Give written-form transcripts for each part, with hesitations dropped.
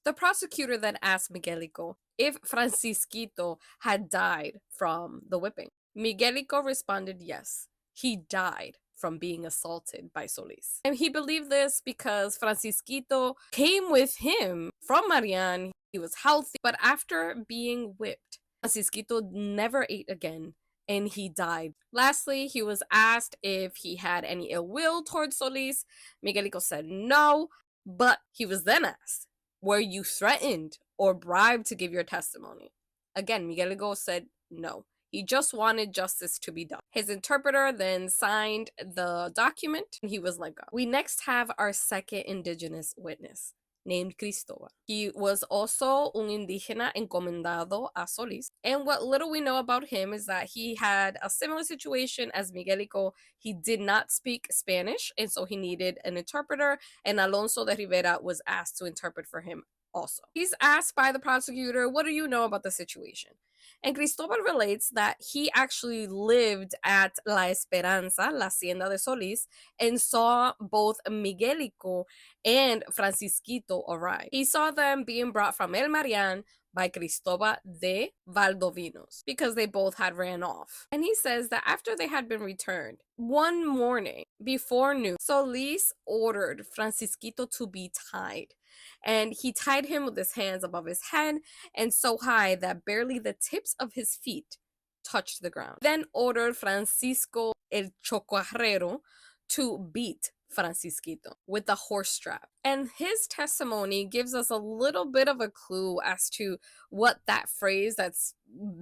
The prosecutor then asked Miguelico if Francisquito had died from the whipping. Miguelico responded yes, he died from being assaulted by Solis. And he believed this because Francisquito came with him from Marian. He was healthy, but after being whipped, Francisquito never ate again and he died. Lastly, he was asked if he had any ill will towards Solis. Miguelico said no, but he was then asked, were you threatened or bribed to give your testimony? Again, Miguelico said no. He just wanted justice to be done. His interpreter then signed the document and he was let go. We next have our second indigenous witness, named Cristobal. He was also un indígena encomendado a Solis. And what little we know about him is that he had a similar situation as Miguelico. He did not speak Spanish, and so he needed an interpreter, and Alonso de Rivera was asked to interpret for him also. He's asked by the prosecutor, what do you know about the situation? And Cristobal relates that he actually lived at La Esperanza, La Hacienda de Solis, and saw both Miguelico and Francisquito arrive. He saw them being brought from El Marian by Cristobal de Valdovinos because they both had ran off. And he says that after they had been returned, one morning before noon, Solis ordered Francisquito to be tied. And he tied him with his hands above his head and so high that barely the tips of his feet touched the ground. Then ordered Francisco el Chocarrero to beat Francisquito with a horse strap. And his testimony gives us a little bit of a clue as to what that phrase that's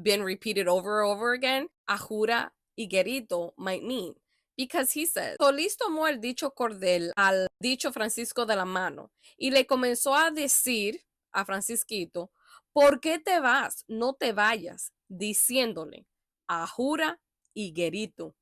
been repeated over and over again, ajura higuerito, might mean. Because he says, Solís tomó el dicho cordel al dicho Francisco de la mano y le comenzó a decir a Francisquito, ¿por qué te vas? No te vayas, diciéndole, ajura higuerito,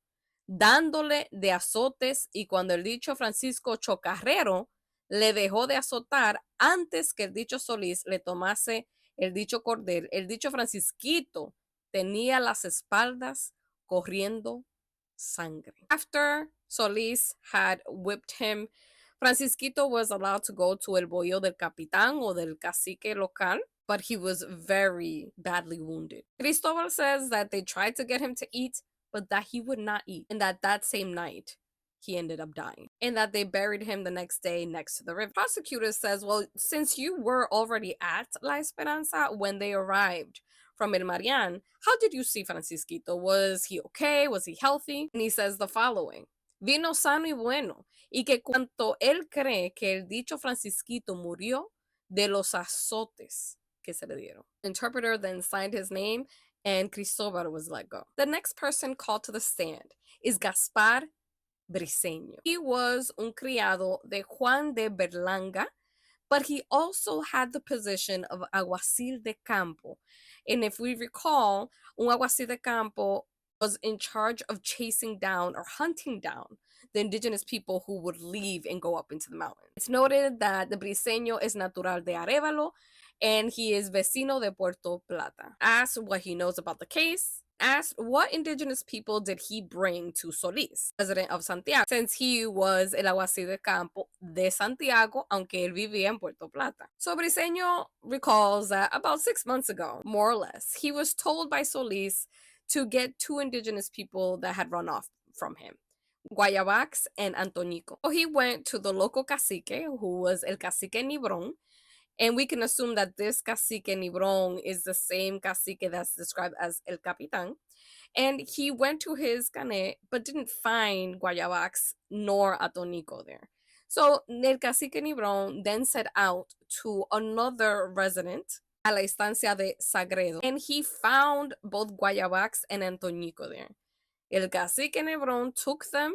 dándole de azotes, y cuando el dicho Francisco Chocarrero le dejó de azotar antes que el dicho Solís le tomase el dicho cordel, el dicho Francisquito tenía las espaldas corriendo sangre. After Solis had whipped him, Francisquito was allowed to go to el bollo del capitán o del cacique local, but he was very badly wounded. Cristobal says that they tried to get him to eat, but that he would not eat, and that same night he ended up dying, and that they buried him the next day next to the river. Prosecutor says, well, since you were already at La Esperanza when they arrived from El Marian, how did you see Francisquito? Was he okay? Was he healthy? And he says the following: vino sano y bueno, y que cuanto él cree que el dicho Francisquito murió de los azotes que se le dieron. Interpreter then signed his name and Cristobal was let go. The next person called to the stand is Gaspar Briceño. He was un criado de Juan de Berlanga, but he also had the position of alguacil de campo. And if we recall, un alguacil de campo was in charge of chasing down or hunting down the indigenous people who would leave and go up into the mountains. It's noted that the Briceño is natural de Arévalo, and he is vecino de Puerto Plata. Asked what he knows about the case, asked what indigenous people did he bring to Solís, president of Santiago, since he was el alguacil de campo de Santiago, aunque él vivía en Puerto Plata. So Briceño recalls that about 6 months ago, more or less, he was told by Solís to get two indigenous people that had run off from him, GUAYABAX and Antonico. So he went to the local cacique, who was el cacique Nibron, and we can assume that this cacique Nibron is the same cacique that's described as El Capitán. And he went to his cane, but didn't find GUAYABAX nor Antonico there. So El cacique Nibron then set out to another resident, a la estancia de Sagredo, and he found both GUAYABAX and Antonico there. El cacique Nibron took them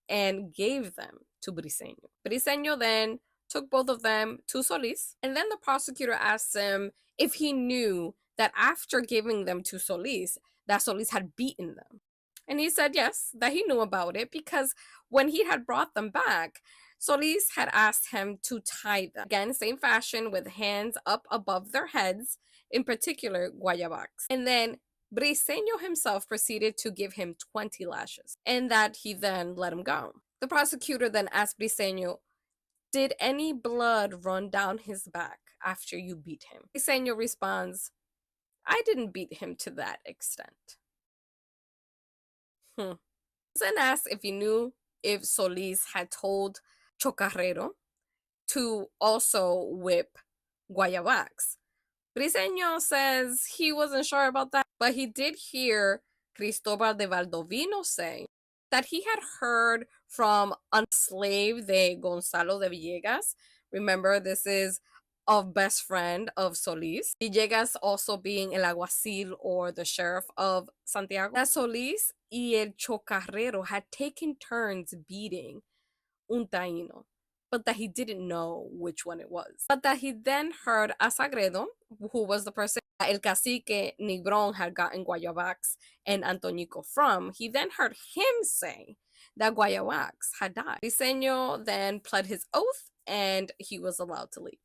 and gave them to Briceño. Briceño then took both of them to Solís, and then the prosecutor asked him if he knew that after giving them to Solís, that Solís had beaten them. And he said yes, that he knew about it because when he had brought them back, Solís had asked him to tie them. Again, same fashion, with hands up above their heads, in particular GUAYABAX. And then Briceño himself proceeded to give him 20 lashes, and that he then let him go. The prosecutor then asked Briceño, did any blood run down his back after you beat him. Briseño responds, I didn't beat him to that extent. Then asks if he knew if Solis had told Chocarrero to also whip GUAYABAX. Briseño says he wasn't sure about that, but he did hear Cristobal de Valdovino say that he had heard from a slave de Gonzalo de Villegas. Remember, this is a best friend of Solis. Villegas also being el alguacil or the sheriff of Santiago. That Solis y el chocarrero had taken turns beating un Taino, but that he didn't know which one it was. But that he then heard a Sagredo, who was the person El Cacique Nigron had gotten GUAYABAX and Antonico from. He then heard him say that GUAYABAX had died. Briseño then pled his oath and he was allowed to leave.